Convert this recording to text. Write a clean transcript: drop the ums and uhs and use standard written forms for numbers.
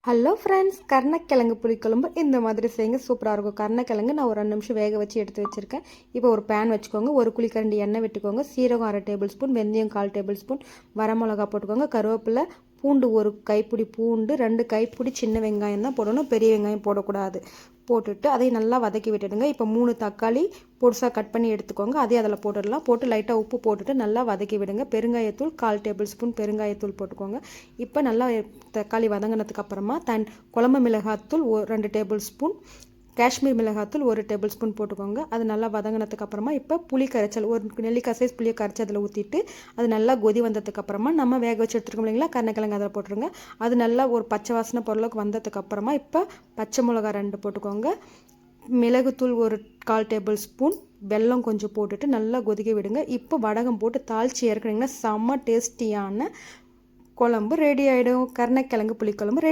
Hello friends, கருணக்கிழங்கு புளிக்குழம்பு இந்த மாதிரி செய்யுங்க, சூப்பராக இருக்கும். கருணக்கிழங்கு நான் ஒரு 2 நிமிஷம் வேக வச்சு எடுத்து வச்சுருக்கேன். இப்போ ஒரு பேன் வச்சுக்கோங்க, ஒரு குழிக்கரண்டி எண்ணெய் விட்டுக்கோங்க, சீரகம் 1/2 டேபிள் ஸ்பூன், வெந்தயம் 1/4 டேபிள் ஸ்பூன், வரமிளகா போட்டுக்கோங்க, கருவேப்பிலை, பூண்டு ஒரு கைப்பிடி பூண்டு, 2 கைப்பிடி சின்ன வெங்காயம் தான் போடணும், பெரிய வெங்காயம் போடக்கூடாது. போட்டுட்டு அதையும் நல்லா வதக்கி விட்டுடுங்க. இப்போ 3 தக்காளி பொடிசாக கட் பண்ணி எடுத்துக்கோங்க, அதையும் அதில் போட்டுடலாம். போட்டு லைட்டாக உப்பு போட்டுட்டு நல்லா வதக்கி விடுங்க. பெருங்காயத்தூள் 1/4 டேபிள் ஸ்பூன் பெருங்காயத்தூள் போட்டுக்கோங்க. இப்போ நல்லா தக்காளி வதங்கினதுக்கு அப்புறமா குழம்பு மிளகாத்தூள் 2 டேபிள் ஸ்பூன், காஷ்மீர் மிளகாத்தூள் 1 டேபிள் ஸ்பூன் போட்டுக்கோங்க. அது நல்லா வதங்கினதுக்கு அப்புறமா இப்போ புளி கரைச்சல் ஒரு நெல்லிக்காய் சைஸ் புளியை கரைச்சி அதில் ஊற்றிட்டு அது நல்லா கொதி வந்ததுக்கு அப்புறமா நம்ம வேக வச்சு எடுத்துருக்கோம் இல்லைங்களா, கருணக்கிழங்கு அதில் போட்டுருங்க. அது நல்லா ஒரு பச்சை வாசனை பொருளுக்கு வந்ததுக்கு அப்புறமா இப்போ பச்சை மிளகா 2 போட்டுக்கோங்க, மிளகுத்தூள் ஒரு 1/4 டேபிள் ஸ்பூன், வெல்லம் கொஞ்சம் போட்டுட்டு நல்லா கொதிக்க விடுங்க. இப்போ வடகம் போட்டு தாளித்து இறக்குனீங்கன்னா செம்ம டேஸ்டியான குழம்பு ரெடி ஆகிடும். கருணக்கிழங்கு புளிக்குழம்பு ரெடி.